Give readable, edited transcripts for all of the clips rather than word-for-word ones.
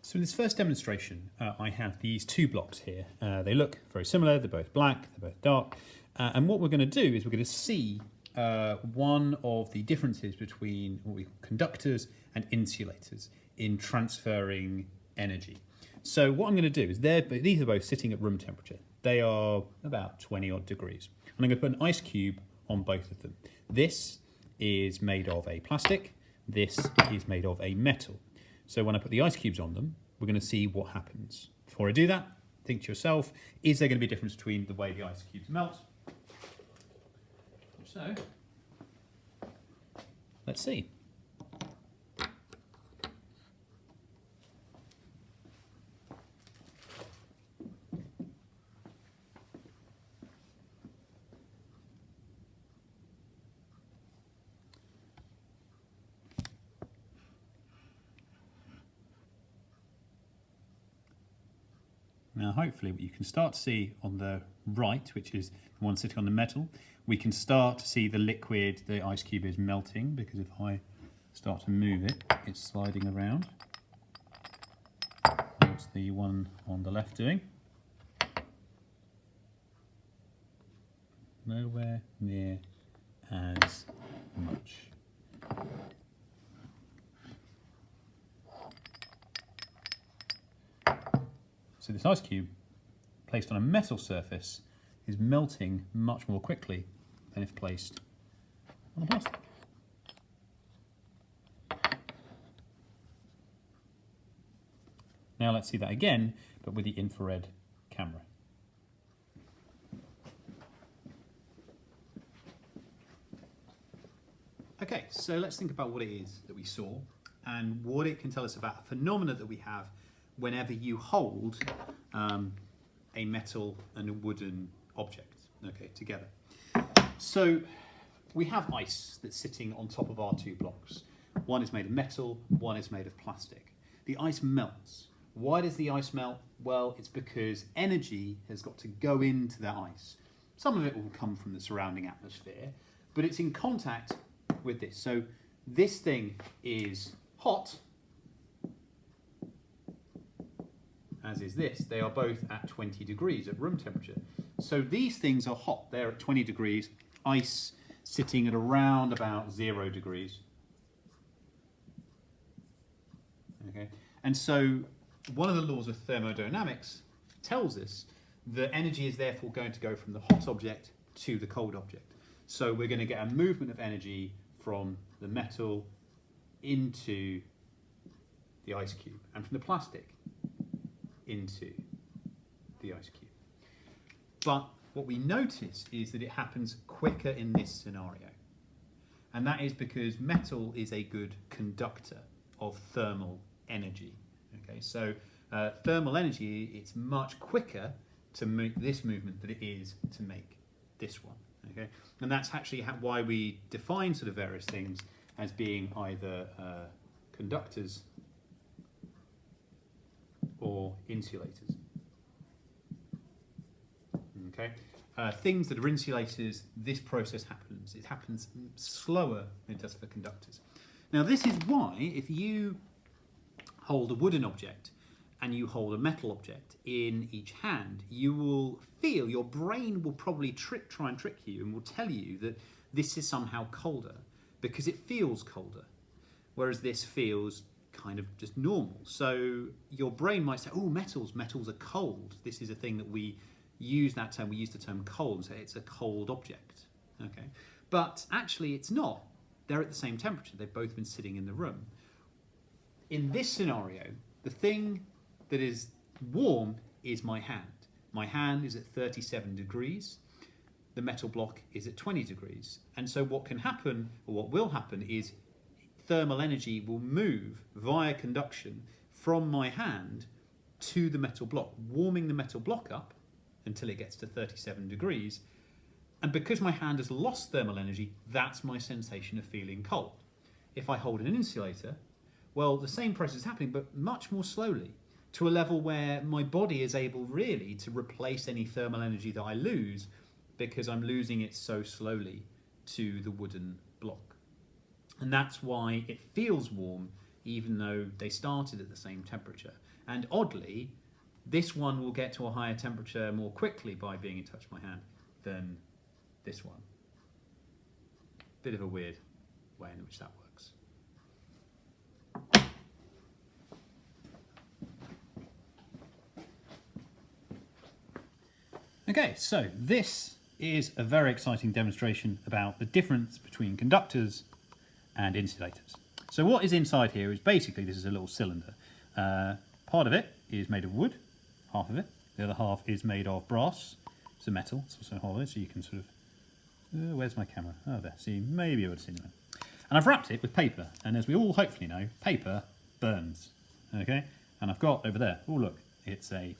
So in this first demonstration, I have these two blocks here. They look very similar, they're both black, they're both dark. And what we're going to do is we're going to see one of the differences between what we call conductors and insulators in transferring energy. So what I'm going to do is these are both sitting at room temperature. They are about 20 odd degrees. And I'm going to put an ice cube on both of them. This is made of a plastic, this is made of a metal. So when I put the ice cubes on them, we're going to see what happens. Before I do that, think to yourself, is there going to be a difference between the way the ice cubes melt? So, let's see. Now hopefully what you can start to see on the right, which is the one sitting on the metal, we can start to see the liquid, the ice cube is melting, because if I start to move it, it's sliding around. What's the one on the left doing? Nowhere near as much. So this ice cube, placed on a metal surface, is melting much more quickly than if placed on a plastic. Now let's see that again, but with the infrared camera. Okay, so let's think about what it is that we saw and what it can tell us about a phenomena that we have whenever you hold a metal and a wooden object, okay, together. So we have ice that's sitting on top of our two blocks. One is made of metal, one is made of plastic. The ice melts. Why does the ice melt? Well, it's because energy has got to go into that ice. Some of it will come from the surrounding atmosphere, but it's in contact with this. So this thing is hot, as is this. They are both at 20 degrees at room temperature. So these things are hot. They're at 20 degrees. Ice sitting at around about 0 degrees. Okay. And so one of the laws of thermodynamics tells us that energy is therefore going to go from the hot object to the cold object. So we're going to get a movement of energy from the metal into the ice cube, and from the plastic into the ice cube. But what we notice is that it happens quicker in this scenario. And that is because metal is a good conductor of thermal energy. Okay, so thermal energy, it's much quicker to make this movement than it is to make this one. Okay, and that's actually why we define sort of various things as being either conductors or insulators. Okay, things that are insulators, this process happens. It happens slower than it does for conductors. Now this is why if you hold a wooden object and you hold a metal object in each hand, you will feel, your brain will probably try and trick you and will tell you that this is somehow colder because it feels colder, whereas this feels kind of just normal. So your brain might say, oh, metals are cold. This is a thing that we use that term, we use the term cold and say it's a cold object. Okay, but actually it's not. They're at the same temperature. They've both been sitting in the room. In this scenario, the thing that is warm is my hand. My hand is at 37 degrees. The metal block is at 20 degrees. And so what can happen, or what will happen, is thermal energy will move via conduction from my hand to the metal block, warming the metal block up until it gets to 37 degrees. And because my hand has lost thermal energy, that's my sensation of feeling cold. If I hold an insulator, well, the same process is happening, but much more slowly, to a level where my body is able really to replace any thermal energy that I lose because I'm losing it so slowly to the wooden block. And that's why it feels warm even though they started at the same temperature. And oddly, this one will get to a higher temperature more quickly by being in touch with my hand than this one. Bit of a weird way in which that works. Okay, so this is a very exciting demonstration about the difference between conductors and insulators. So what is inside here is basically, this is a little cylinder. Part of it is made of wood, half of it. The other half is made of brass. It's a metal, it's also hollow, so you can sort of... where's my camera? Oh, there. See, maybe you would have seen that. And I've wrapped it with paper, and as we all hopefully know, paper burns. Okay? And I've got over there, oh look, it's a...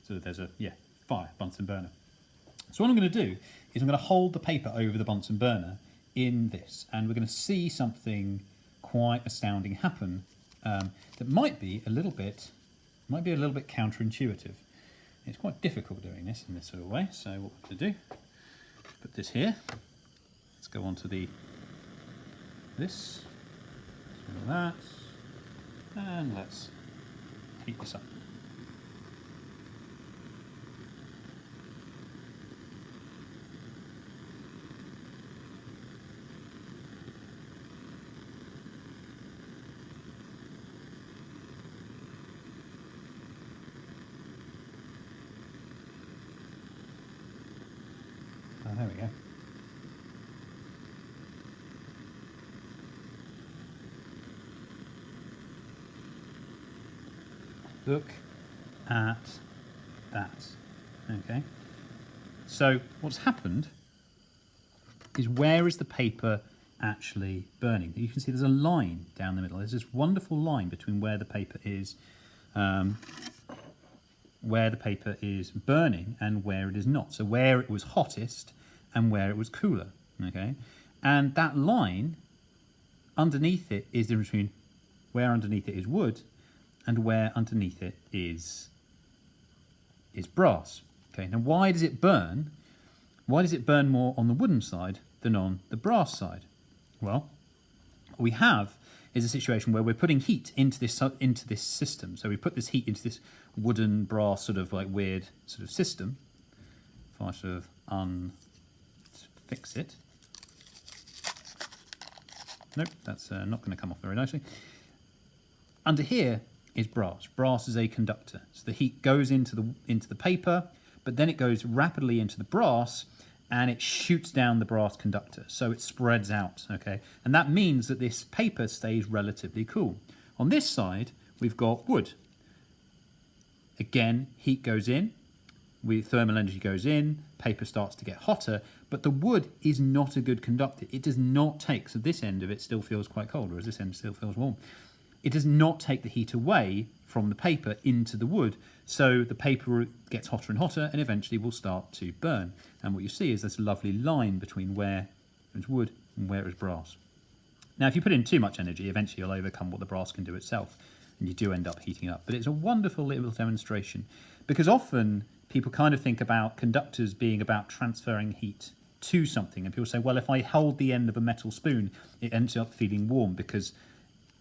So there's a, yeah, fire, Bunsen burner. So what I'm going to do is I'm going to hold the paper over the Bunsen burner in this, and we're going to see something quite astounding happen that might be a little bit counterintuitive. It's quite difficult doing this in this sort of way. So what we're going to do, put this here. Let's go on to this, that, and let's heat this up. Oh, there we go. Look at that. Okay. So what's happened is, where is the paper actually burning? You can see there's a line down the middle. There's this wonderful line between where the paper is burning and where it is not. So where it was hottest and where it was cooler. Okay. And that line underneath it is the difference between where underneath it is wood and where underneath it is brass. Okay, now why does it burn? Why does it burn more on the wooden side than on the brass side? Well, what we have is a situation where we're putting heat into this system. So we put this heat into this wooden brass sort of like weird sort of system. If I sort of unfix it. Nope, that's not going to come off very nicely. Under here is brass. Brass is a conductor. So the heat goes into the paper, but then it goes rapidly into the brass, and it shoots down the brass conductor. So it spreads out, okay? And that means that this paper stays relatively cool. On this side, we've got wood. Again, heat goes in, thermal energy goes in, paper starts to get hotter, but the wood is not a good conductor. It does not take, so this end of it still feels quite cold, whereas this end still feels warm. It does not take the heat away from the paper into the wood, so the paper gets hotter and hotter and eventually will start to burn. And what you see is this lovely line between where it's wood and where it's brass. Now, if you put in too much energy, eventually you'll overcome what the brass can do itself, and you do end up heating up. But it's a wonderful little demonstration, because often people kind of think about conductors being about transferring heat to something, and people say, well, if I hold the end of a metal spoon, it ends up feeling warm because...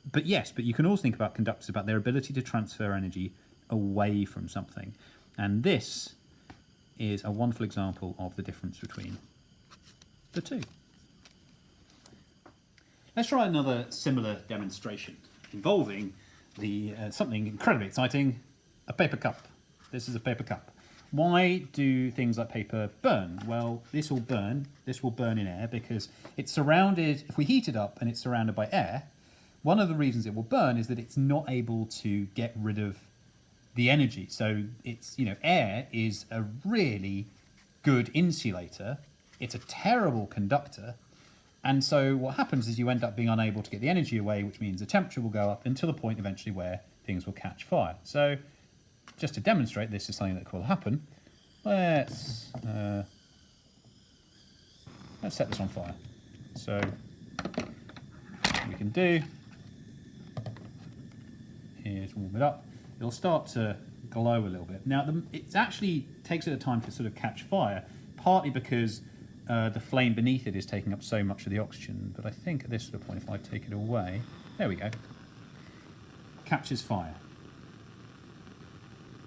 But yes, but you can also think about conductors, about their ability to transfer energy away from something. And this is a wonderful example of the difference between the two. Let's try another similar demonstration involving something incredibly exciting, a paper cup. This is a paper cup. Why do things like paper burn? Well, this will burn in air because it's surrounded, if we heat it up and it's surrounded by air, one of the reasons it will burn is that it's not able to get rid of the energy. So it's, air is a really good insulator. It's a terrible conductor. And so what happens is you end up being unable to get the energy away, which means the temperature will go up until the point eventually where things will catch fire. So just to demonstrate this is something that will happen, let's set this on fire. So what we can do is warm it up. It'll start to glow a little bit. Now, it actually takes a time to sort of catch fire, partly because the flame beneath it is taking up so much of the oxygen. But I think at this sort of point, if I take it away, there we go. catches fire.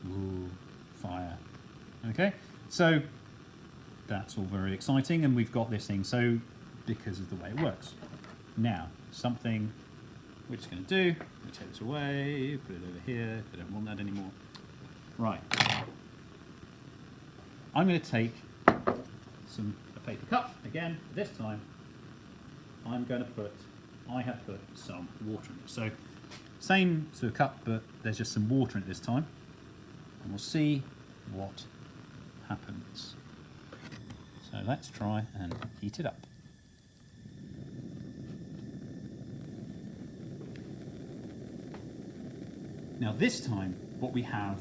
Ooh, fire. Okay, so that's all very exciting, and we've got this thing, so because of the way it works. Now, something we're just going to do, we take this away, put it over here, I don't want that anymore. Right. I'm going to take a paper cup, again, this time, I have put some water in it. So, same sort of cup, but there's just some water in it this time. And we'll see what happens. So let's try and heat it up. Now this time, what we have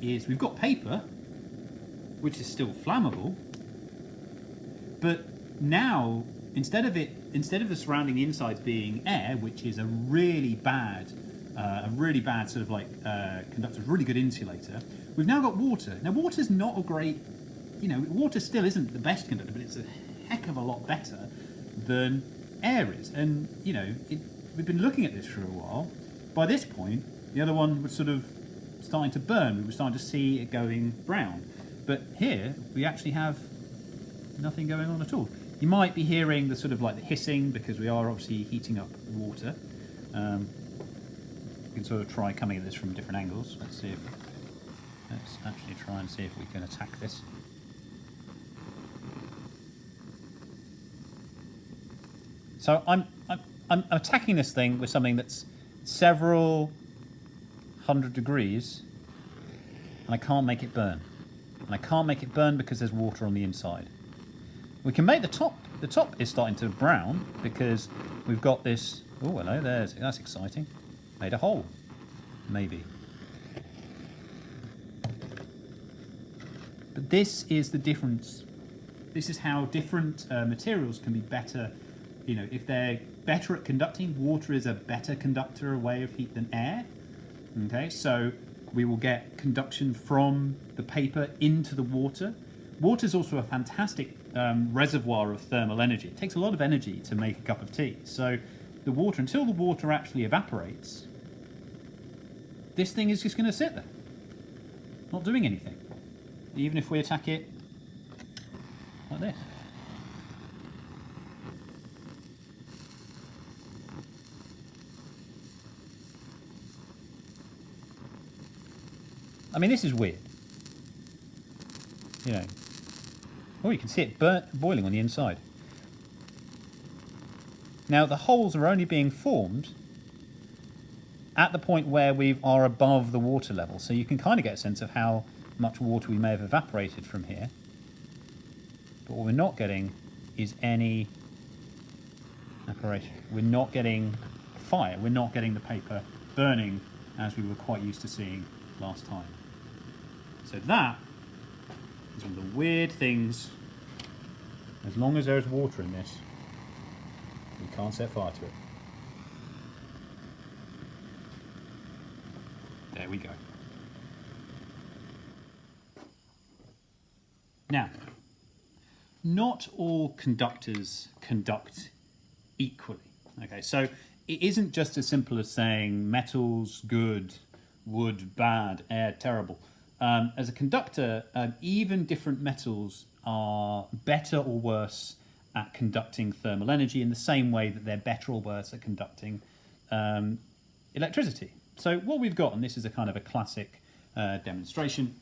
is we've got paper, which is still flammable, but now instead of the surrounding insides being air, which is a really bad sort of like conductor, really good insulator, we've now got water. Now water's not a great, water still isn't the best conductor, but it's a heck of a lot better than air is. And we've been looking at this for a while. By this point, the other one was sort of starting to burn. We were starting to see it going brown. But here, we actually have nothing going on at all. You might be hearing the sort of like the hissing because we are obviously heating up water. You can sort of try coming at this from different angles. Let's actually try and see if we can attack this. So I'm attacking this thing with something that's several 100 degrees, and I can't make it burn. And I can't make it burn because there's water on the inside. We can make the top is starting to brown because we've got this, oh hello, that's exciting. Made a hole, maybe. But this is the difference. This is how different materials can be better. If they're better at conducting, water is a better conductor way of heat than air. Okay, so we will get conduction from the paper into the water. Water is also a fantastic reservoir of thermal energy. It takes a lot of energy to make a cup of tea. So the water, until the water actually evaporates, this thing is just going to sit there, not doing anything. Even if we attack it like this. I mean, this is weird. Oh, you can see it boiling on the inside. Now, the holes are only being formed at the point where we are above the water level, so you can kind of get a sense of how much water we may have evaporated from here. But what we're not getting is any evaporation. We're not getting fire. We're not getting the paper burning as we were quite used to seeing last time. So that is one of the weird things. As long as there's water in this, we can't set fire to it. There we go. Now, not all conductors conduct equally. Okay, so it isn't just as simple as saying metals good, wood bad, air terrible. As a conductor, even different metals are better or worse at conducting thermal energy in the same way that they're better or worse at conducting electricity. So what we've got, and this is a kind of a classic demonstration,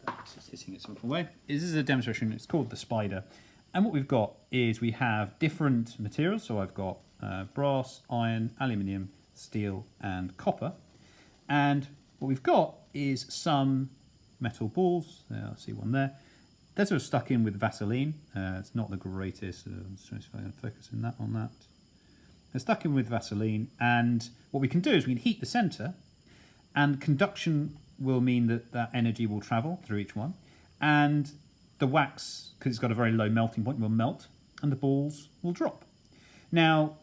that's just hitting it some way, this is a demonstration, it's called the spider. And what we've got is we have different materials, so I've got brass, iron, aluminium, steel and copper. And what we've got is some metal balls. I see one there. They're sort of stuck in with Vaseline. It's not the greatest. Let's try to focus in on that. They're stuck in with Vaseline, and what we can do is we can heat the centre, and conduction will mean that that energy will travel through each one, and the wax, because it's got a very low melting point, will melt, and the balls will drop. Now,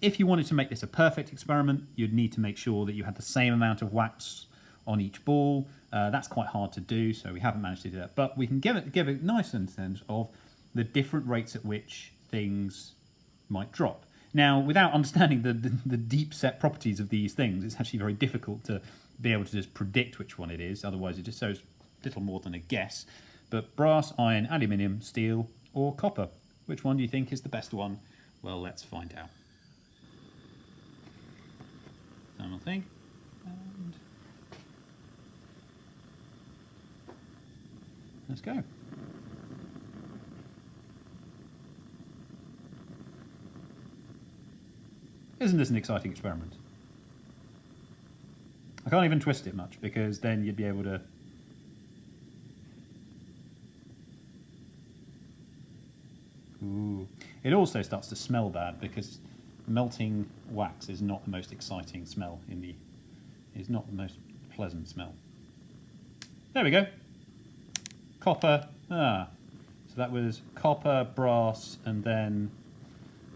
if you wanted to make this a perfect experiment, you'd need to make sure that you had the same amount of wax on each ball. That's quite hard to do, so we haven't managed to do that. But we can give a nice sense of the different rates at which things might drop. Now, without understanding the deep set properties of these things, it's actually very difficult to be able to just predict which one it is. Otherwise, it just shows little more than a guess. But brass, iron, aluminium, steel, or copper. Which one do you think is the best one? Well, let's find out. Final thing. And let's go. Isn't this an exciting experiment? I can't even twist it much because then you'd be able to... Ooh. It also starts to smell bad because melting wax is not the most exciting smell in the... is not the most pleasant smell. There we go. Copper. So that was copper, brass, and then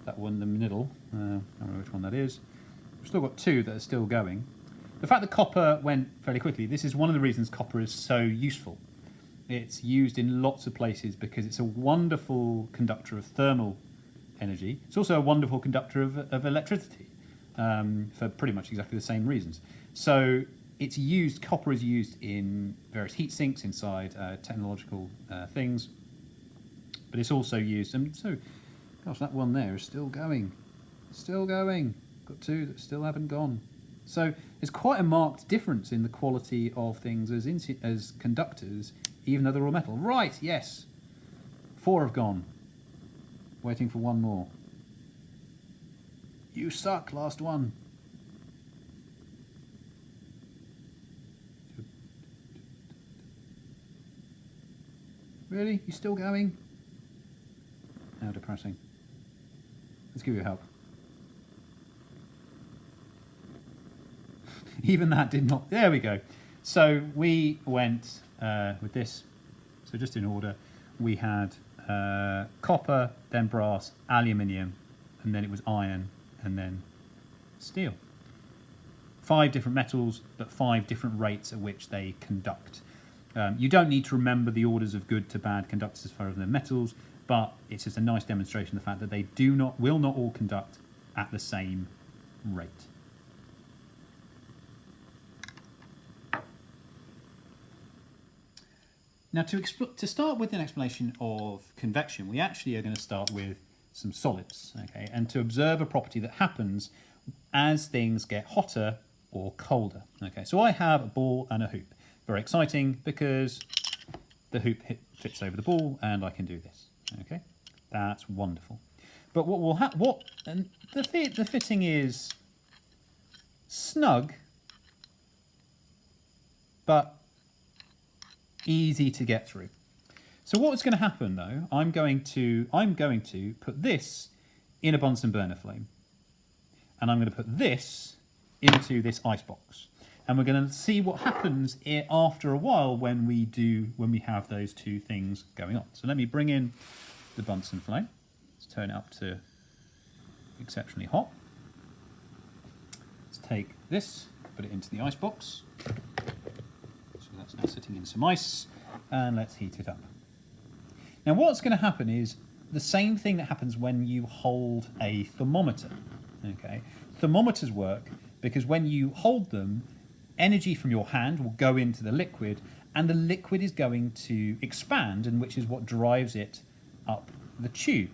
that one in the middle. I don't know which one that is. We've still got two that are still going. The fact that copper went fairly quickly, this is one of the reasons copper is so useful. It's used in lots of places because it's a wonderful conductor of thermal energy. It's also a wonderful conductor of electricity for pretty much exactly the same reasons. So it's used, copper is used in various heat sinks inside technological things, but it's also used, and so, gosh, that one there is still going. Still going. Got two that still haven't gone. So there's quite a marked difference in the quality of things as conductors, even though they're all metal. Right, yes. 4 have gone. Waiting for one more. You suck, last one. Really? You still going? How depressing. Let's give you help. Even that did not... There we go. So we went with this. So just in order, we had copper, then brass, aluminium, and then it was iron, and then steel. 5 different metals, but 5 different rates at which they conduct. You don't need to remember the orders of good to bad conductors as far as their metals, but it's just a nice demonstration of the fact that they will not all conduct at the same rate. Now, to start with an explanation of convection, we actually are going to start with some solids, okay, and to observe a property that happens as things get hotter or colder. Okay, so I have a ball and a hoop. Very exciting because the hoop fits over the ball and I can do this. Okay, that's wonderful. But what will happen? And the fitting is snug, but easy to get through. So what's going to happen though? I'm going to put this in a Bunsen burner flame, and I'm going to put this into this ice box, and we're going to see what happens after a while when we have those two things going on. So let me bring in the Bunsen flame. Let's turn it up to exceptionally hot. Let's take this, put it into the ice box. So that's now sitting in some ice, and let's heat it up. Now what's going to happen is the same thing that happens when you hold a thermometer. Okay, thermometers work because when you hold them, energy from your hand will go into the liquid, and the liquid is going to expand, and which is what drives it up the tube.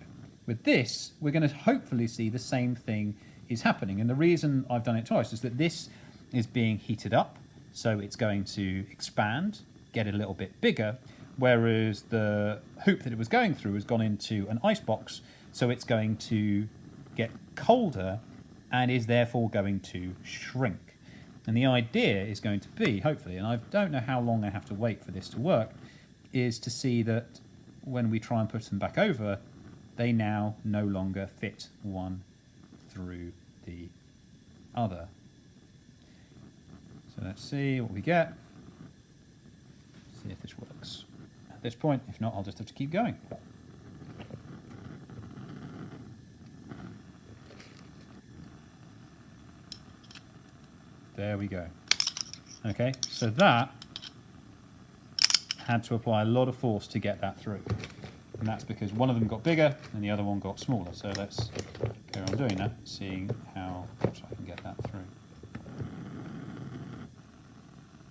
With this, we're going to hopefully see the same thing is happening, and the reason I've done it twice is that this is being heated up, so it's going to expand, get a little bit bigger, whereas the hoop that it was going through has gone into an ice box, so it's going to get colder and is therefore going to shrink. And the idea is going to be, hopefully, and I don't know how long I have to wait for this to work, is to see that when we try and put them back over, they now no longer fit one through the other. So let's see what we get. See if this works at this point. If not, I'll just have to keep going. There we go. Okay, so that had to apply a lot of force to get that through. And that's because one of them got bigger and the other one got smaller. So let's So I'm doing that, seeing how much I can get that through.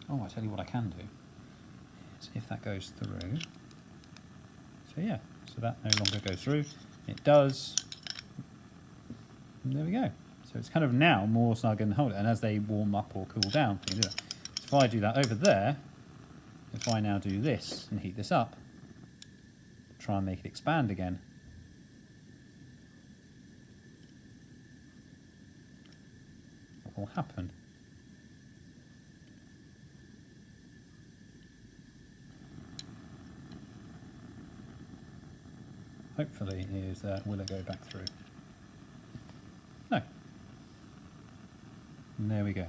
Oh, I tell you what I can do, is if that goes through, so yeah, so that no longer goes through, it does, and there we go. So it's kind of now more snug and hold it, and as they warm up or cool down, you can do that. So if I do that over there, if I now do this and heat this up, try and make it expand again, what will happen? Hopefully is will it go back through? No. And there we go.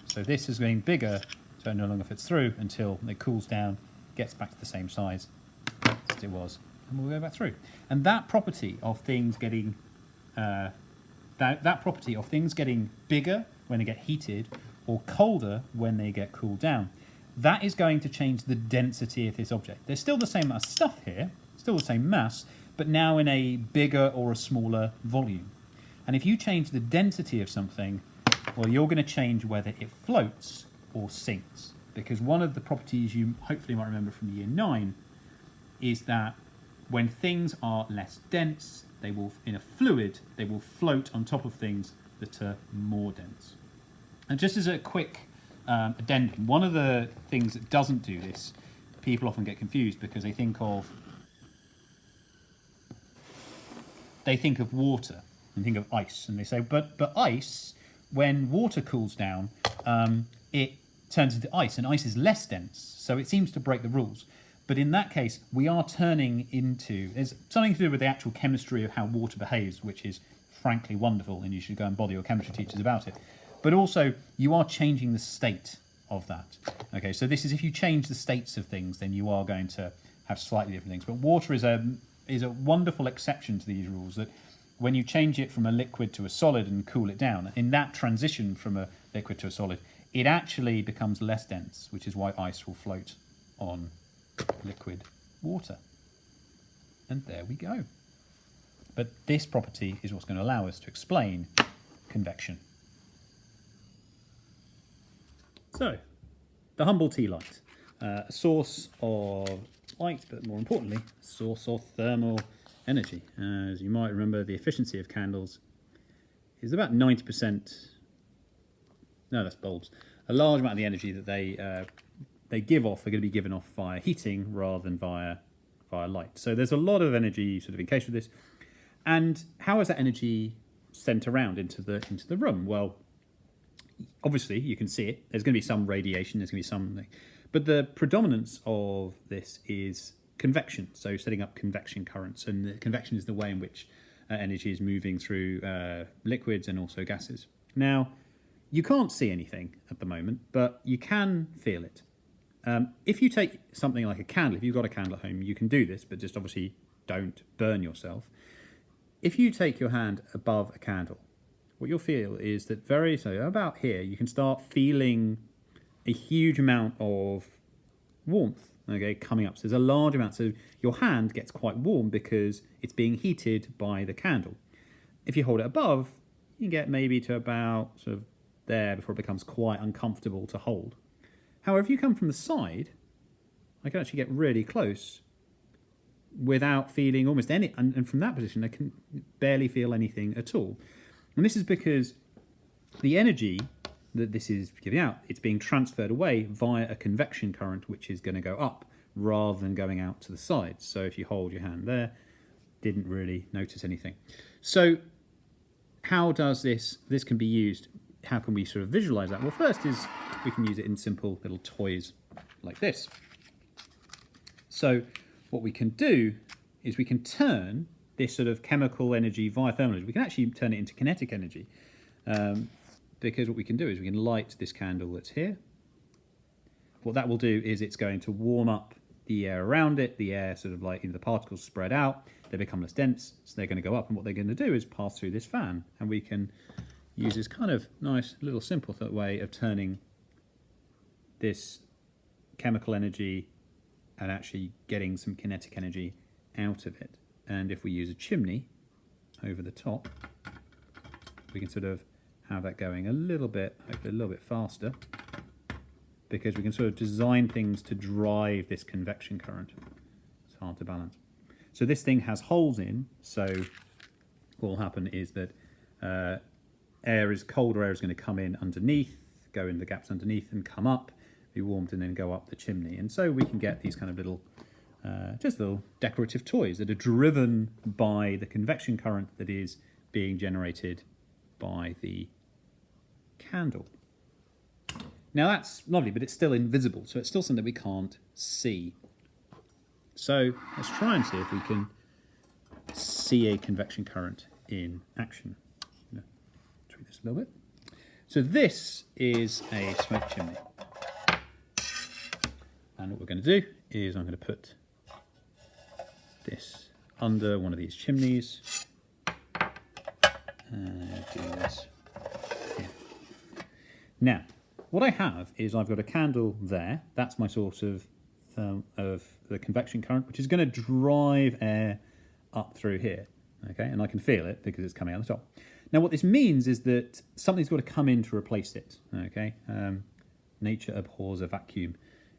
So this is getting bigger, so it no longer fits through until it cools down, gets back to the same size as it was, and we'll go back through. And that property of things getting that property of things getting bigger when they get heated or colder when they get cooled down, that is going to change the density of this object. There's still the same amount of stuff here, still the same mass, but now in a bigger or a smaller volume. And if you change the density of something, well, you're going to change whether it floats or sinks. Because one of the properties you hopefully might remember from year 9 is that when things are less dense, they will, in a fluid, they will float on top of things that are more dense. And just as a quick addendum, one of the things that doesn't do this, people often get confused because they think of water and think of ice, and they say, but ice, when water cools down, it turns into ice, and ice is less dense, so it seems to break the rules. But in that case, we are turning into, there's something to do with the actual chemistry of how water behaves, which is frankly wonderful, and you should go and bother your chemistry teachers about it. But also, you are changing the state of that. Okay, so this is, if you change the states of things, then you are going to have slightly different things. But water is a wonderful exception to these rules, that when you change it from a liquid to a solid and cool it down, in that transition from a liquid to a solid, it actually becomes less dense, which is why ice will float on liquid water. And there we go. But this property is what's going to allow us to explain convection. So, the humble tea light, a source of light, but more importantly, a source of thermal energy. As you might remember, the efficiency of candles is about 90%. No, that's bulbs. A large amount of the energy that they give off are going to be given off via heating rather than via light. So there's a lot of energy sort of encased with this. And how is that energy sent around into the room? Well, obviously you can see it. There's going to be some radiation. There's going to be something, but the predominance of this is convection. So setting up convection currents, and the convection is the way in which energy is moving through liquids and also gases. Now, you can't see anything at the moment, but you can feel it. If you take something like a candle, if you've got a candle at home, you can do this, but just obviously don't burn yourself. If you take your hand above a candle, what you'll feel is that about here, you can start feeling a huge amount of warmth, okay, coming up. So there's a large amount. So your hand gets quite warm because it's being heated by the candle. If you hold it above, you can get maybe to about sort of there before it becomes quite uncomfortable to hold. However, if you come from the side, I can actually get really close without feeling almost any, and from that position I can barely feel anything at all. And this is because the energy that this is giving out, it's being transferred away via a convection current, which is going to go up rather than going out to the sides. So if you hold your hand there, didn't really notice anything. So how does this can be used? How can we sort of visualize that? Well, first is we can use it in simple little toys like this. So what we can do is we can turn this sort of chemical energy via thermal energy. We can actually turn it into kinetic energy, because what we can do is we can light this candle that's here. What that will do is it's going to warm up the air around it. The air sort of like, the particles spread out, they become less dense, so they're going to go up, and what they're going to do is pass through this fan, and we can use this kind of nice little simple way of turning this chemical energy and actually getting some kinetic energy out of it. And if we use a chimney over the top, we can sort of have that going a little bit, hopefully a little bit faster, because we can sort of design things to drive this convection current. It's hard to balance. So this thing has holes in, so what will happen is that colder air is going to come in underneath, go in the gaps underneath and come up, be warmed and then go up the chimney. And so we can get these kind of little, just little decorative toys that are driven by the convection current that is being generated by the candle. Now that's lovely, but it's still invisible, so it's still something that we can't see. So let's try and see if we can see a convection current in action. Tweak this a little bit. So this is a smoke chimney. And what we're going to do is I'm going to put this under one of these chimneys. And do this here. Now, what I have is I've got a candle there. That's my source of the convection current, which is going to drive air up through here. Okay, and I can feel it because it's coming out the top. Now, what this means is that something's got to come in to replace it. Okay, nature abhors a vacuum.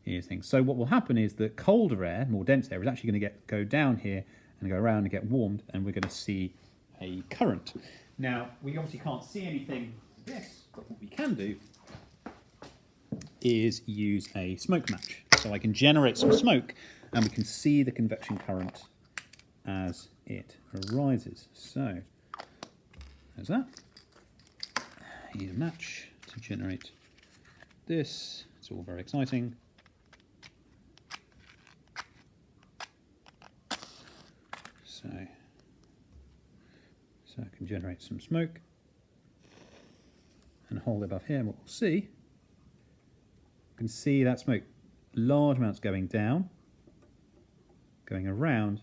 Things. So what will happen is that colder air, more dense air, is actually going to go down here and go around and get warmed, and we're going to see a current. Now, we obviously can't see anything with this, but what we can do is use a smoke match. So I can generate some smoke, and we can see the convection current as it arises. So there's that. Use a match to generate this. It's all very exciting. So I can generate some smoke and hold it above here, and what we'll see, you can see that smoke, large amounts going down, going around,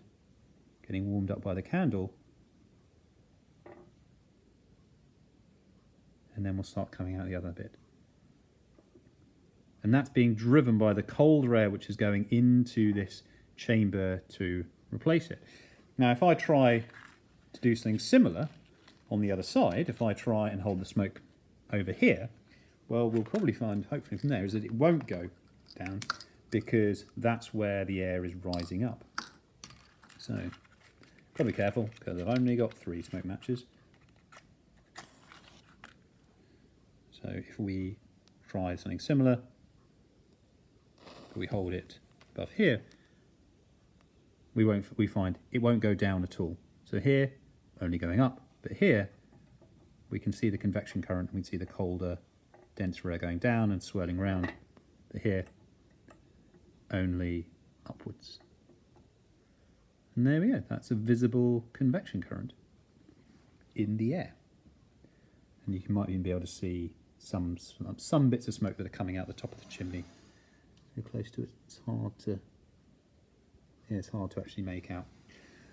getting warmed up by the candle, and then we'll start coming out the other bit. And that's being driven by the colder air which is going into this chamber to replace it. Now, if I try to do something similar on the other side, if I try and hold the smoke over here, well, we'll probably find, hopefully from there, is that it won't go down because that's where the air is rising up. So, got to be careful because I've only got 3 smoke matches. So if we try something similar, we hold it above here, we find it won't go down at all. So here, only going up, but here we can see the convection current, and we can see the colder, denser air going down and swirling around, but here, only upwards. And there we go, that's a visible convection current in the air. And you might even be able to see some bits of smoke that are coming out the top of the chimney. So close to it, it's hard to actually make out.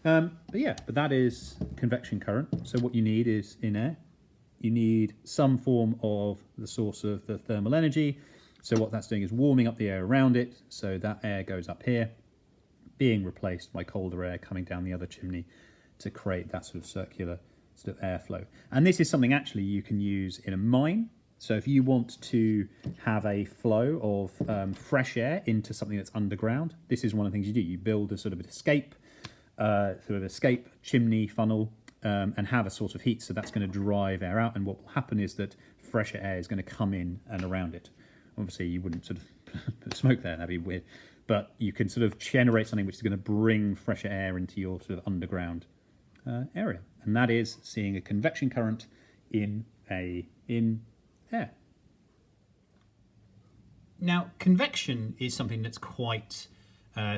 But that is convection current. So what you need is in air, you need some form of the source of the thermal energy. So what that's doing is warming up the air around it. So that air goes up here, being replaced by colder air coming down the other chimney to create that sort of circular sort of airflow. And this is something actually you can use in a mine. So if you want to have a flow of fresh air into something that's underground, this is one of the things you do. You build a sort of an escape chimney funnel and have a source of heat. So that's going to drive air out. And what will happen is that fresher air is going to come in and around it. Obviously, you wouldn't sort of put smoke there. That'd be weird. But you can sort of generate something which is going to bring fresher air into your sort of underground area. And that is seeing a convection current in air. Now, convection is something that's quite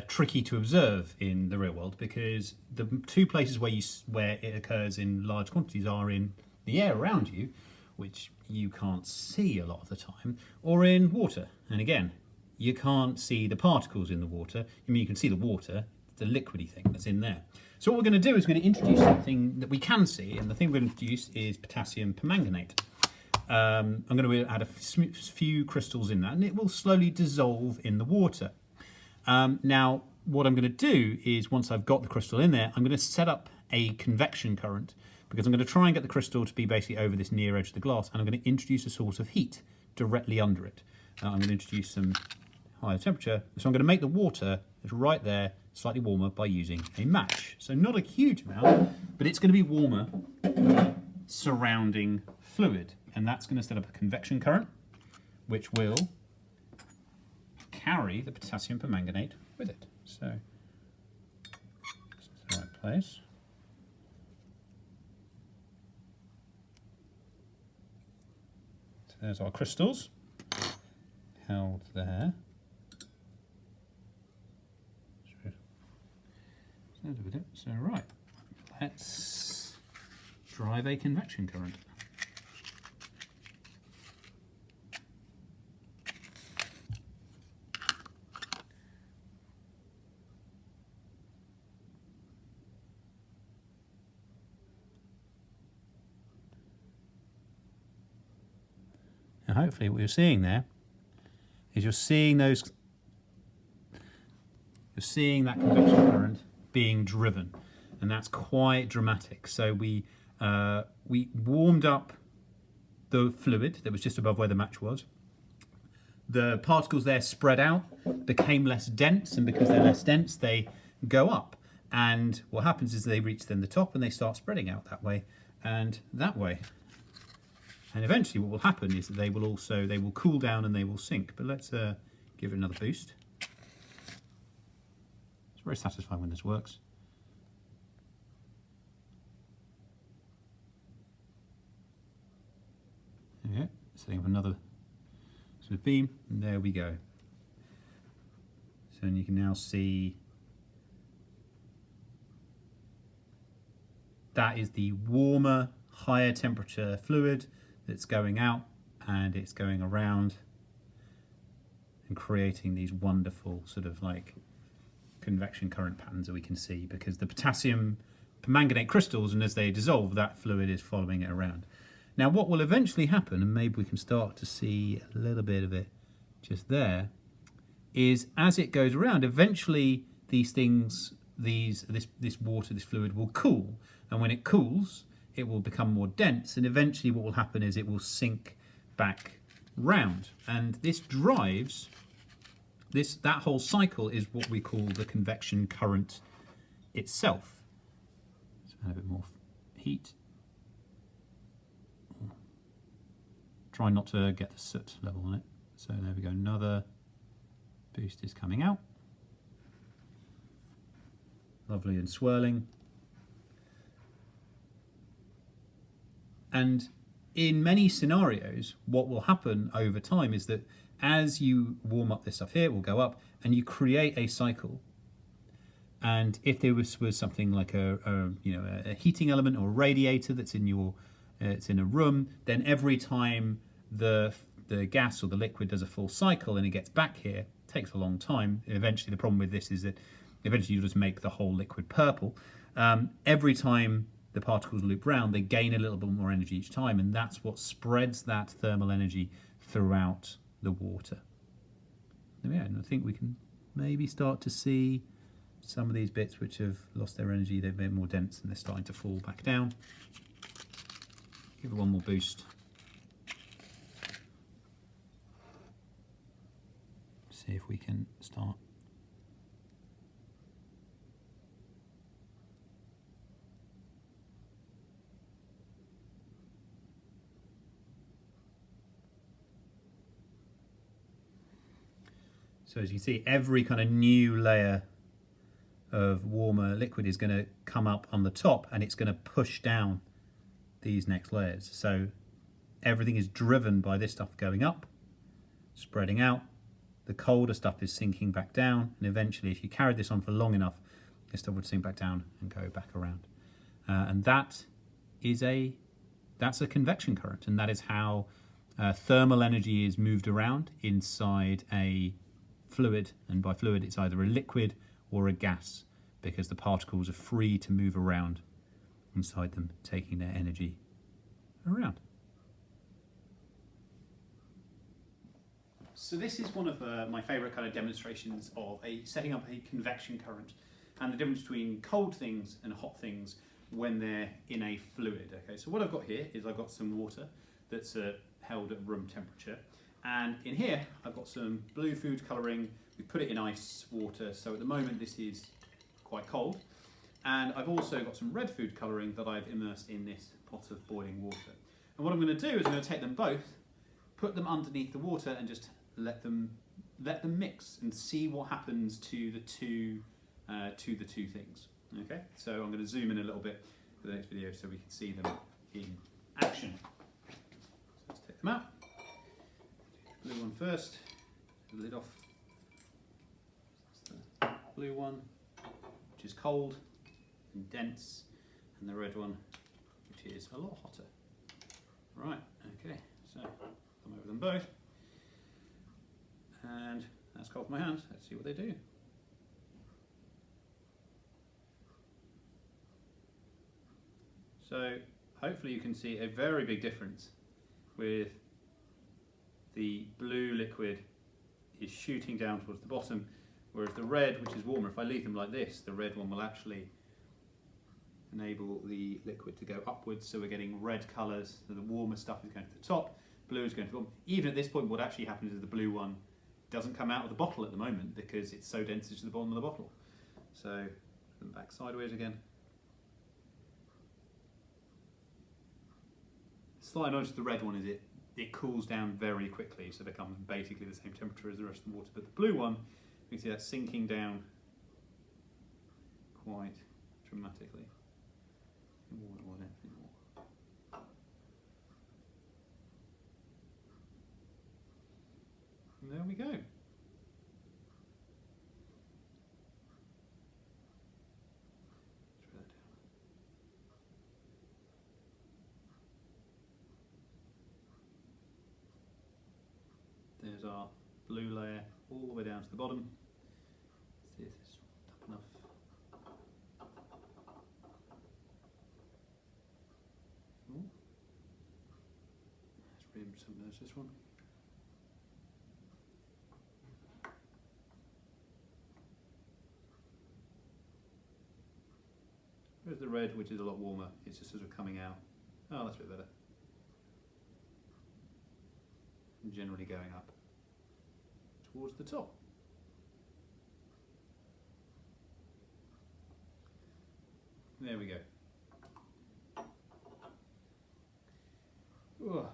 tricky to observe in the real world because the 2 places where it occurs in large quantities are in the air around you, which you can't see a lot of the time, or in water. And again, you can't see the particles in the water. I mean, you can see the water, the liquidy thing that's in there. So what we're going to do is we're going to introduce something that we can see, and the thing we're going to introduce is potassium permanganate. I'm going to add a few crystals in that, and it will slowly dissolve in the water. Now, what I'm going to do is once I've got the crystal in there, I'm going to set up a convection current because I'm going to try and get the crystal to be basically over this near edge of the glass, and I'm going to introduce a source of heat directly under it. I'm going to introduce some higher temperature, so I'm going to make the water that's right there slightly warmer by using a match. So not a huge amount, but it's going to be warmer surrounding fluid, and that's going to set up a convection current, which will carry the potassium permanganate with it. So this is the right place. So there's our crystals held there. So right, let's drive a convection current. Now hopefully what you're seeing there is you're seeing that convection current being driven, and that's quite dramatic. So we warmed up the fluid that was just above where the match was. The particles there spread out, became less dense, and because they're less dense, they go up. And what happens is they reach then the top and they start spreading out that way and that way. And eventually what will happen is that they will cool down and they will sink. But let's give it another boost. It's very satisfying when this works. There we go. Setting up another sort of beam, and there we go. So you can now see that is the warmer, higher temperature fluid that's going out, and it's going around and creating these wonderful sort of like convection current patterns that we can see, because the potassium permanganate crystals, and as they dissolve, that fluid is following it around. Now what will eventually happen, and maybe we can start to see a little bit of it just there, is as it goes around, eventually these things, this water, this fluid will cool, and when it cools, it will become more dense, and eventually what will happen is it will sink back round, and this drives that whole cycle is what we call the convection current itself. So add a bit more heat. Try not to get the soot level on it. So there we go, another boost is coming out. Lovely and swirling. And in many scenarios, what will happen over time is that as you warm up this stuff here, it will go up and you create a cycle. And if there was something like a heating element or a radiator that's in it's in a room, then every time the gas or the liquid does a full cycle and it gets back here, it takes a long time. Eventually, the problem with this is that eventually you just make the whole liquid purple. Every time the particles loop round, they gain a little bit more energy each time, and that's what spreads that thermal energy throughout the water. Yeah, and I think we can maybe start to see some of these bits which have lost their energy, they've been more dense and they're starting to fall back down. Give it one more boost. See if we can start. So as you can see, every kind of new layer of warmer liquid is going to come up on the top, and it's going to push down these next layers. So everything is driven by this stuff going up, spreading out. The colder stuff is sinking back down, and eventually if you carried this on for long enough, this stuff would sink back down and go back around. And that's a convection current, and that is how thermal energy is moved around inside a fluid, and by fluid it's either a liquid or a gas, because the particles are free to move around inside them, taking their energy around. So this is one of my favourite kind of demonstrations of setting up a convection current, and the difference between cold things and hot things when they're in a fluid. Okay, so what I've got here is I've got some water that's held at room temperature, and in here I've got some blue food colouring. We put it in ice water, so at the moment this is quite cold, and I've also got some red food colouring that I've immersed in this pot of boiling water. And what I'm going to do is I'm going to take them both, put them underneath the water, and just let them mix and see what happens to the two things. Okay, so I'm going to zoom in a little bit for the next video so we can see them in action. So let's take them out. Blue one first. The lid off. That's the blue one, which is cold and dense, and the red one, which is a lot hotter. Right. Okay. So come over them both. And that's cold for my hands. Let's see what they do. So hopefully you can see a very big difference with the blue liquid is shooting down towards the bottom, whereas the red, which is warmer, if I leave them like this, the red one will actually enable the liquid to go upwards, so we're getting red colours, so the warmer stuff is going to the top, blue is going to the bottom. Even at this point, what actually happens is the blue one doesn't come out of the bottle at the moment because it's so dense it's to the bottom of the bottle. So put them back sideways again. Slight annoyance with the red one is it cools down very quickly, so it becomes basically the same temperature as the rest of the water. But the blue one, you can see that sinking down quite dramatically. And there we go. There's our blue layer all the way down to the bottom. Let's see if this is up enough. Ooh. Let's re-submerge this one. There's the red, which is a lot warmer. It's just sort of coming out. Oh, that's a bit better. And generally going up towards the top. There we go. Ooh.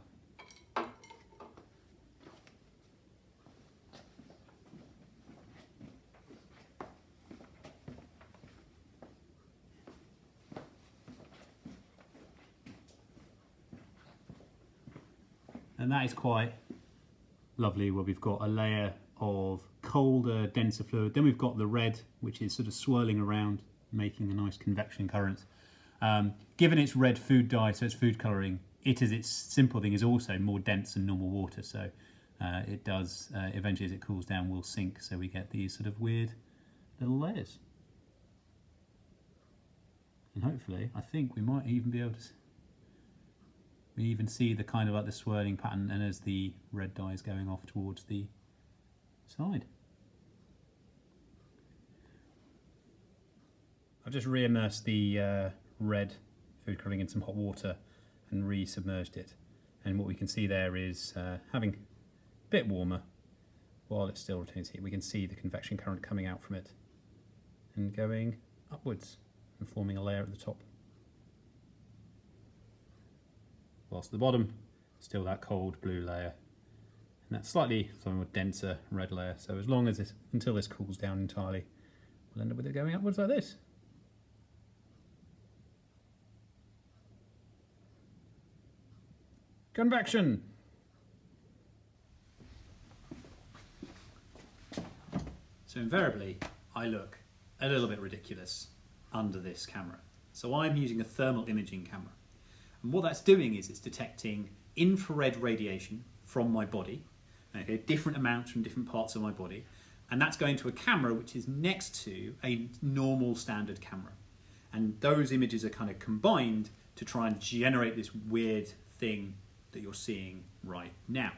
And that is quite lovely, where we've got a layer of colder, denser fluid. Then we've got the red, which is sort of swirling around, making a nice convection current. Given its red food dye, so it's food colouring, it as its simple thing is also more dense than normal water. So it does, eventually as it cools down, will sink. So we get these sort of weird little layers. And hopefully, I think we might even be able to we even see the kind of like the swirling pattern, and as the red dye is going off towards the side. I've just re-immersed the red food colouring in some hot water and re-submerged it, and what we can see there is having a bit warmer while it still retains heat. We can see the convection current coming out from it and going upwards and forming a layer at the top. Whilst at the bottom, still that cold blue layer, and that slightly more denser red layer. So as long as this, until this cools down entirely, we'll end up with it going upwards like this. Convection. So invariably, I look a little bit ridiculous under this camera. So I'm using a thermal imaging camera. And what that's doing is it's detecting infrared radiation from my body, okay, different amounts from different parts of my body, and that's going to a camera which is next to a normal standard camera. And those images are kind of combined to try and generate this weird thing that you're seeing right now.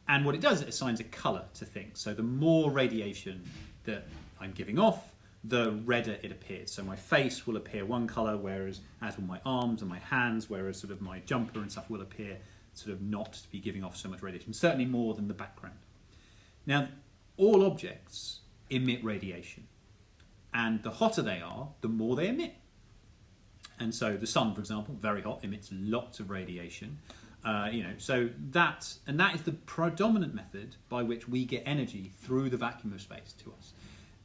And what it does, it assigns a colour to things. So the more radiation that I'm giving off, the redder it appears. So my face will appear one colour, whereas as will my arms and my hands, whereas sort of my jumper and stuff will appear sort of not to be giving off so much radiation, certainly more than the background. Now, all objects emit radiation, and the hotter they are, the more they emit. And so the sun, for example, very hot, emits lots of radiation. So that is the predominant method by which we get energy through the vacuum of space to us.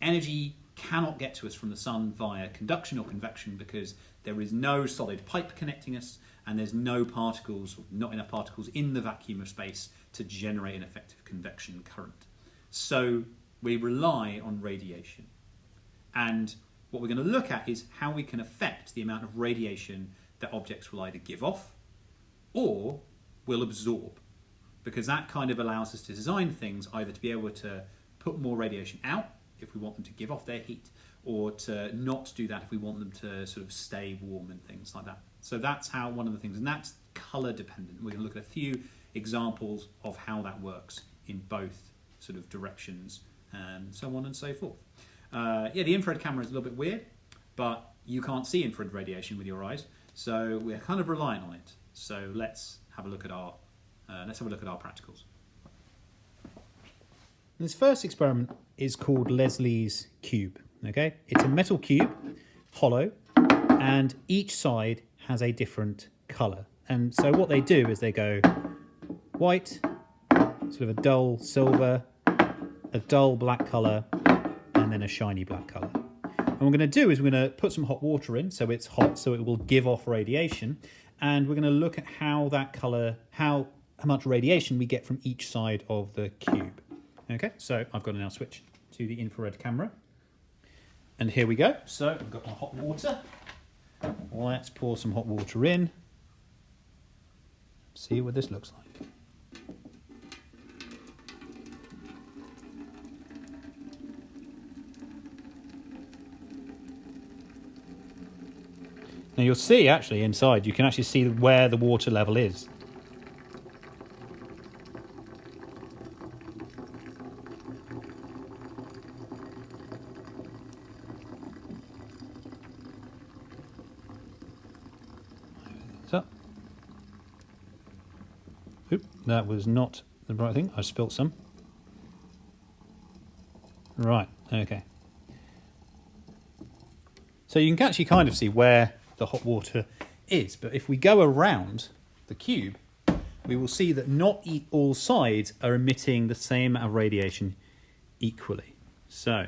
Energy cannot get to us from the sun via conduction or convection because there is no solid pipe connecting us, and there's no particles, not enough particles in the vacuum of space to generate an effective convection current. So we rely on radiation. And what we're going to look at is how we can affect the amount of radiation that objects will either give off or will absorb, because that kind of allows us to design things either to be able to put more radiation out if we want them to give off their heat, or to not do that if we want them to sort of stay warm and things like that. So that's how one of the things, and that's colour dependent. We're going to look at a few examples of how that works in both sort of directions and so on and so forth. The infrared camera is a little bit weird, but you can't see infrared radiation with your eyes, so we're kind of reliant on it. So let's have a look at our practicals. This first experiment is called Leslie's cube. Okay, it's a metal cube, hollow, and each side has a different colour. And so what they do is they go white, sort of a dull silver, a dull black colour, and then a shiny black colour. And what we're going to do is we're going to put some hot water in, so it's hot, so it will give off radiation, and we're going to look at how that colour, how much radiation we get from each side of the cube. Okay, so I've got to now switch to the infrared camera, and here we go. So I've got my hot water. Let's pour some hot water in. See what this looks like. Now you'll see actually inside, you can actually see where the water level is. So, that was not the right thing. I spilt some. Right, okay. So you can actually kind of see where the hot water is, but if we go around the cube, we will see that not all sides are emitting the same amount of radiation equally. So,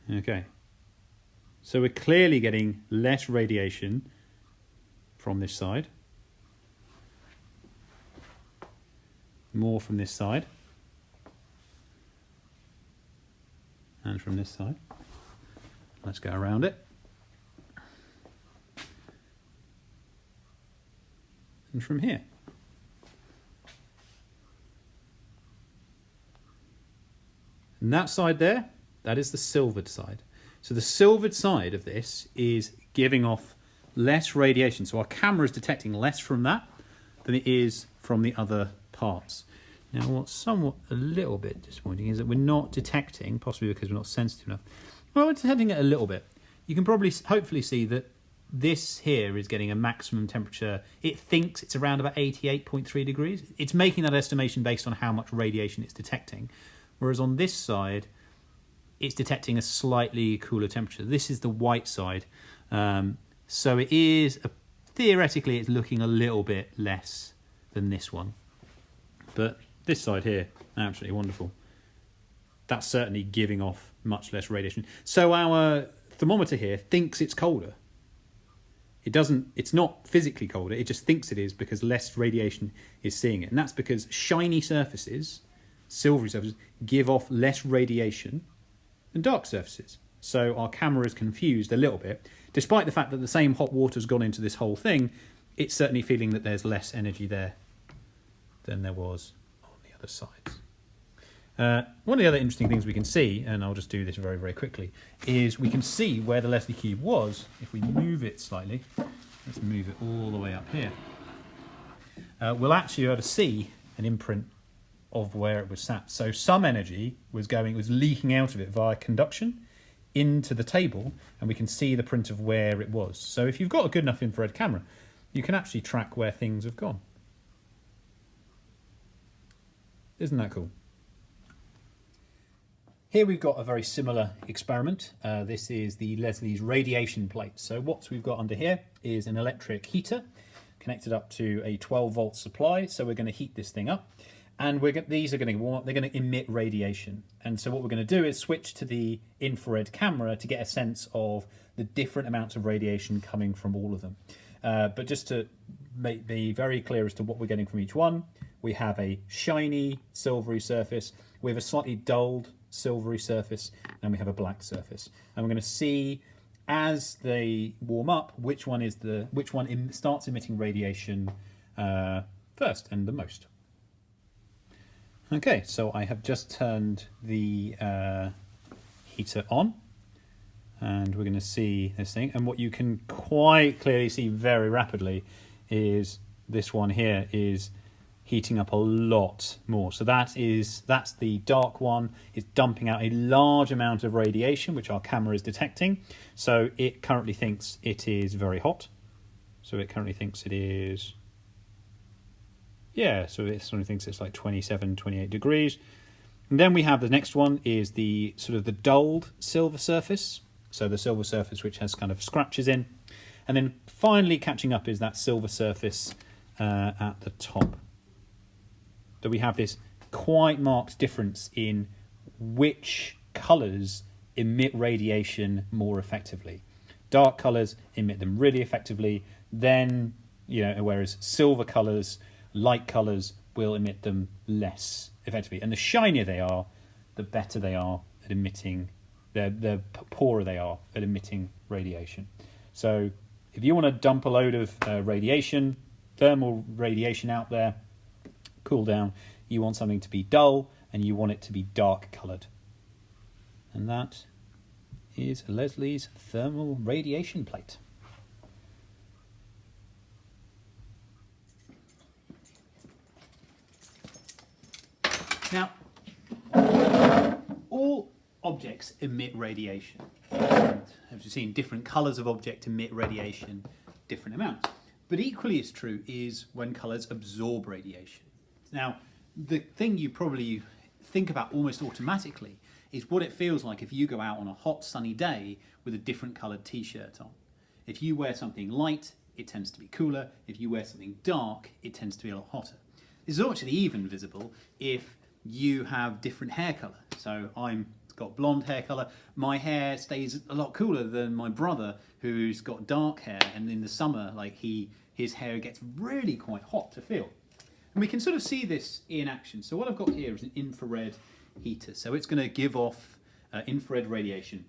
okay. So we're clearly getting less radiation from this side, more from this side, and from this side. Let's go around it. And from here. And that side there, that is the silvered side. So the silvered side of this is giving off less radiation. So our camera is detecting less from that than it is from the other parts. Now what's somewhat a little bit disappointing is that we're not detecting, possibly because we're not sensitive enough, well, we're detecting it a little bit. You can probably hopefully see that this here is getting a maximum temperature. It thinks it's around about 88.3 degrees. It's making that estimation based on how much radiation it's detecting. Whereas on this side, it's detecting a slightly cooler temperature. This is the white side. So it is, theoretically, it's looking a little bit less than this one. But this side here, absolutely wonderful. That's certainly giving off much less radiation. So our thermometer here thinks it's colder. It's not physically colder, it just thinks it is because less radiation is seeing it. And that's because shiny surfaces, silvery surfaces, give off less radiation than dark surfaces. So our camera is confused a little bit. Despite the fact that the same hot water's gone into this whole thing, it's certainly feeling that there's less energy there than there was on the other sides. One of the other interesting things we can see, and I'll just do this very, very quickly, is we can see where the Leslie cube was. If we move it slightly, let's move it all the way up here, we'll actually be able to see an imprint of where it was sat. So some energy was leaking out of it via conduction into the table, and we can see the print of where it was. So if you've got a good enough infrared camera, you can actually track where things have gone. Isn't that cool? Here we've got a very similar experiment. This is the Leslie's radiation plate. So what we've got under here is an electric heater connected up to a 12-volt supply. So we're going to heat this thing up, and these are going to warm up. They're going to emit radiation. And so what we're going to do is switch to the infrared camera to get a sense of the different amounts of radiation coming from all of them. But just to be very clear as to what we're getting from each one, we have a shiny silvery surface, we have a slightly dulled silvery surface, and we have a black surface. And we're going to see as they warm up which one starts emitting radiation first and the most. Okay, so I have just turned the heater on, and we're going to see this thing. And what you can quite clearly see very rapidly is this one here is heating up a lot more. So that's the dark one. It's dumping out a large amount of radiation, which our camera is detecting. So it currently thinks it is very hot. So it currently thinks it is, yeah, so it sort of thinks it's like 27, 28 degrees. And then we have the next one is the sort of the dulled silver surface. So the silver surface which has kind of scratches in. And then finally catching up is that silver surface at the top. So we have this quite marked difference in which colours emit radiation more effectively. Dark colours emit them really effectively, then, whereas silver colours, light colours will emit them less effectively. And the shinier they are, the better they are at emitting, the poorer they are at emitting radiation. So if you want to dump a load of radiation, thermal radiation out there, cool down, you want something to be dull and you want it to be dark coloured. And that is Leslie's thermal radiation plate. Now, all objects emit radiation. And as you've seen, different colours of object emit radiation, different amounts. But equally as true is when colours absorb radiation. Now, the thing you probably think about almost automatically is what it feels like if you go out on a hot sunny day with a different coloured t-shirt on. If you wear something light, it tends to be cooler. If you wear something dark, it tends to be a lot hotter. This is actually even visible if you have different hair colour. So I'm got blonde hair colour. My hair stays a lot cooler than my brother, who's got dark hair, and in the summer, his hair gets really quite hot to feel. And we can sort of see this in action. So what I've got here is an infrared heater. So it's going to give off infrared radiation.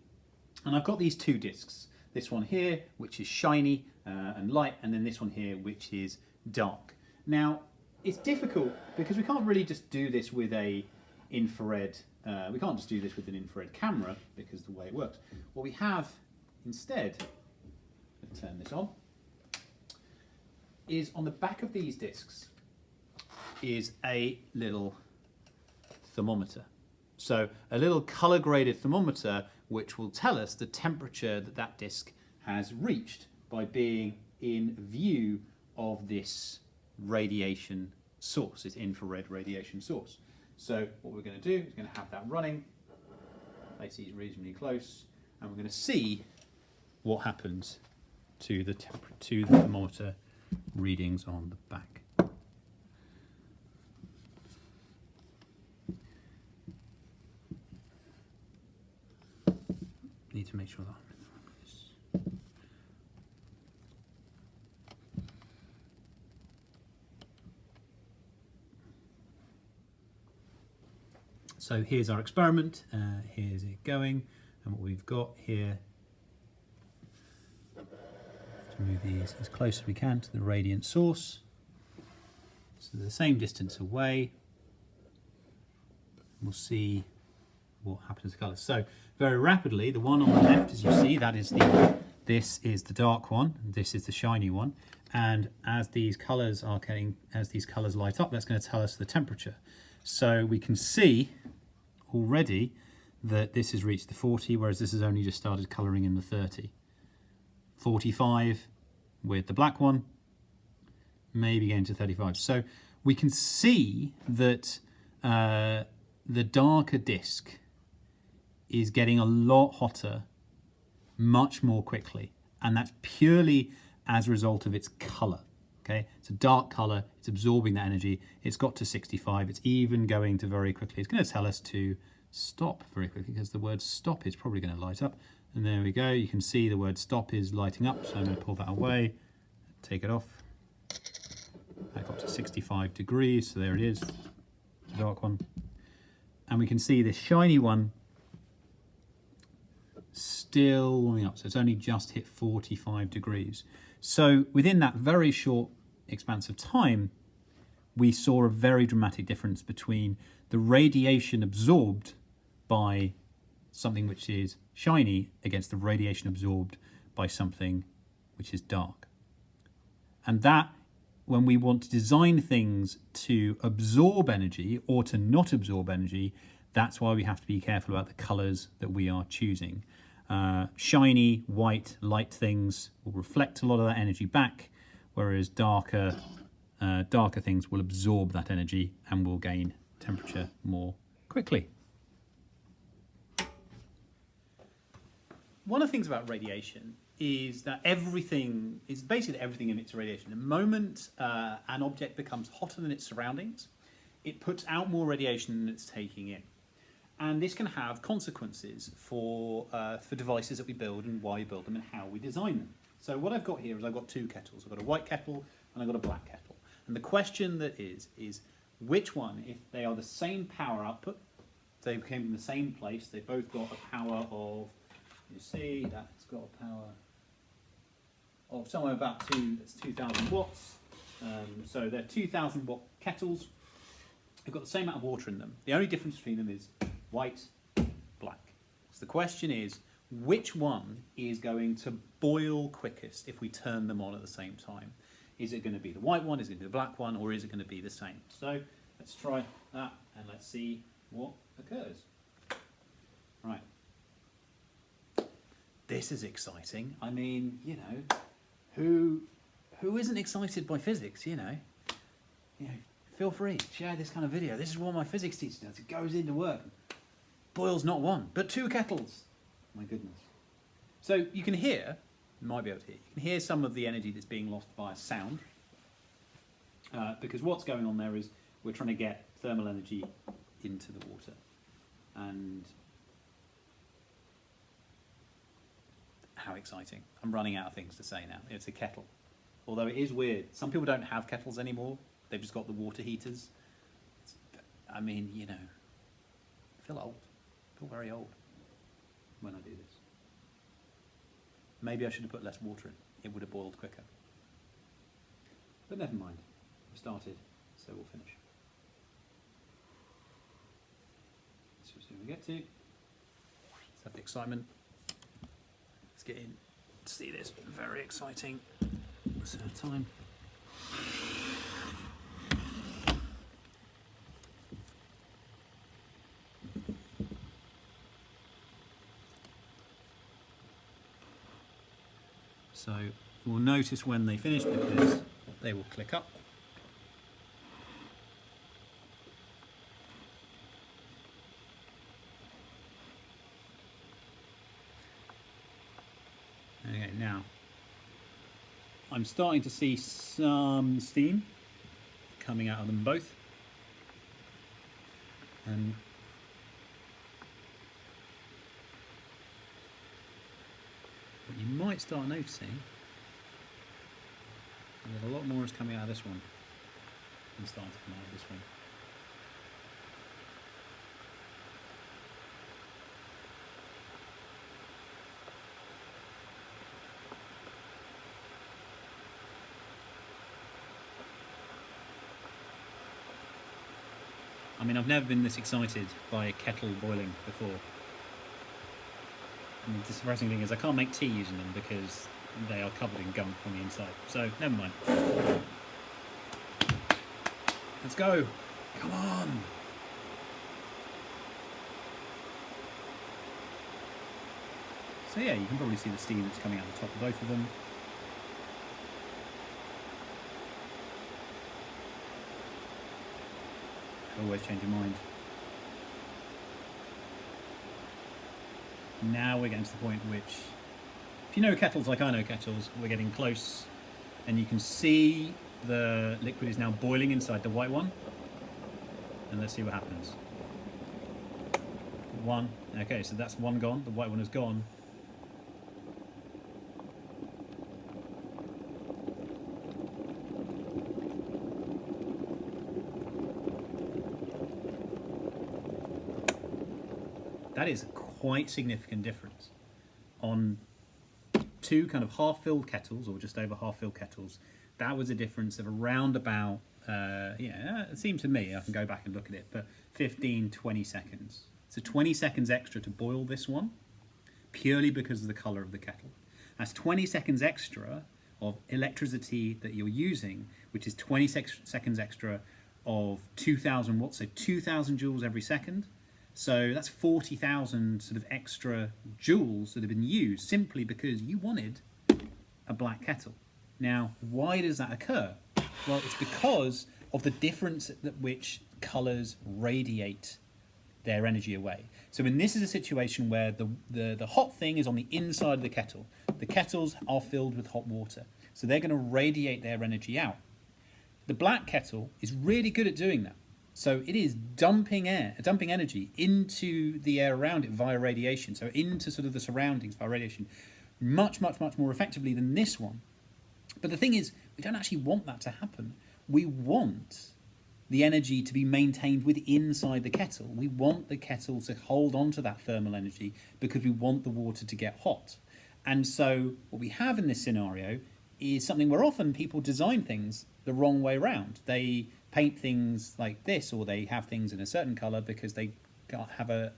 And I've got these two discs. This one here, which is shiny and light, and then this one here, which is dark. Now, it's difficult because we can't really just do this with a infrared, we can't just do this with an infrared camera because of the way it works. What we have instead, let's turn this on, is on the back of these discs is a little thermometer. So a little color graded thermometer which will tell us the temperature that that disc has reached by being in view of this radiation source, this infrared radiation source. So what we're going to do is going to have that running, place these reasonably close, and we're going to see what happens to the thermometer readings on the back. Need to make sure that I'm in the right place. So here's our experiment, here's it going, and what we've got here, to move these as close as we can to the radiant source, so they're the same distance away. We'll see what happens to colours. So very rapidly, the one on the left, as you see, this is the dark one, and this is the shiny one, and as these colours light up, that's going to tell us the temperature. So we can see already that this has reached the 40, whereas this has only just started colouring in the 30. 45 with the black one, maybe getting to 35. So we can see that the darker disc is getting a lot hotter much more quickly, and that's purely as a result of its colour. Okay, it's a dark colour, it's absorbing that energy, it's got to 65, it's even going to very quickly. It's going to tell us to stop very quickly because the word stop is probably going to light up. And there we go, you can see the word stop is lighting up, so I'm going to pull that away, take it off. I got to 65 degrees, so there it is, the dark one. And we can see this shiny one still warming up, so it's only just hit 45 degrees. So within that very short expanse of time, we saw a very dramatic difference between the radiation absorbed by something which is shiny against the radiation absorbed by something which is dark. And that, when we want to design things to absorb energy or to not absorb energy, that's why we have to be careful about the colours that we are choosing. Shiny, white, light things will reflect a lot of that energy back, whereas darker things will absorb that energy and will gain temperature more quickly. One of the things about radiation is that everything emits radiation. The moment an object becomes hotter than its surroundings, it puts out more radiation than it's taking in. And this can have consequences for devices that we build and why we build them and how we design them. So what I've got here is I've got two kettles. I've got a white kettle and I've got a black kettle. And the question that is which one, if they are the same power output, they came from the same place, they've both got a power of, you see, that's got a power of somewhere about 2,000 watts. So they're 2,000 watt kettles. They've got the same amount of water in them. The only difference between them is white, black. So the question is, which one is going to boil quickest if we turn them on at the same time? Is it going to be the white one, is it going to be the black one, or is it going to be the same? So let's try that and let's see what occurs. Right. This is exciting. I mean, you know, who isn't excited by physics, you know? Feel free, share this kind of video. This is what my physics teacher does. It goes into work. Boils not one, but two kettles. My goodness. So you can hear, you might be able to hear, you can hear some of the energy that's being lost via sound. Because what's going on there is we're trying to get thermal energy into the water. And how exciting. I'm running out of things to say now. It's a kettle. Although it is weird. Some people don't have kettles anymore. They've just got the water heaters. I mean, you know, I feel old. I feel very old when I do this. Maybe I should have put less water in. It would have boiled quicker. But never mind. We started, so we'll finish. So as soon as we get to, let's have the excitement. Let's get in. See this. Very exciting. Time. So we'll notice when they finish because they will click up. Okay, now I'm starting to see some steam coming out of them both. And what you might start noticing is that a lot more is coming out of this one than starting to come out of this one. I mean, I've never been this excited by a kettle boiling before. And the surprising thing is I can't make tea using them because they are covered in gunk on the inside. So, never mind. Let's go. Come on. So yeah, you can probably see the steam that's coming out the top of both of them. Always change your mind. Now we're getting to the point which, if you know kettles like I know kettles, we're getting close, and you can see the liquid is now boiling inside the white one. And let's see what happens. One. Okay, so that's one gone. The white one is gone. That is quite significant difference on two kind of half-filled kettles, or just over half-filled kettles. That was a difference of around about, yeah, it seemed to me, I can go back and look at it, but 15, 20 seconds. So 20 seconds extra to boil this one, purely because of the colour of the kettle. That's 20 seconds extra of electricity that you're using, which is 20 seconds extra of 2,000 watts, so 2,000 joules every second. So that's 40,000 sort of extra joules that have been used simply because you wanted a black kettle. Now, why does that occur? Well, it's because of the difference at which colours radiate their energy away. So when this is a situation where the hot thing is on the inside of the kettle, the kettles are filled with hot water. So they're going to radiate their energy out. The black kettle is really good at doing that. So it is dumping energy into the air around it via radiation, so into sort of the surroundings via radiation, much, much, much more effectively than this one. But the thing is, we don't actually want that to happen. We want the energy to be maintained inside the kettle. We want the kettle to hold on to that thermal energy because we want the water to get hot. And so what we have in this scenario is something where often people design things the wrong way around. They paint things like this, or they have things in a certain colour because they have a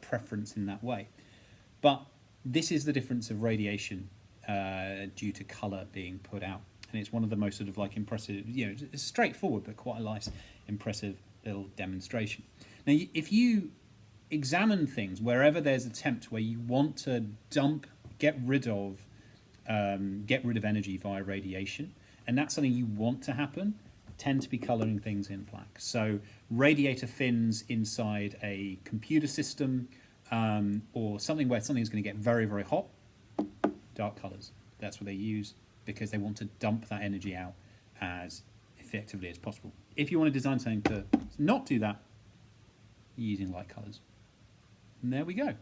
preference in that way. But this is the difference of radiation due to colour being put out, and it's one of the most sort of like impressive, it's straightforward but quite a nice, impressive little demonstration. Now, if you examine things wherever there's an attempt where you want to get rid of energy via radiation, and that's something you want to happen, tend to be colouring things in black. So radiator fins inside a computer system, or something where something's going to get very, very hot, dark colours. That's what they use because they want to dump that energy out as effectively as possible. If you want to design something to not do that, you're using light colours. And there we go.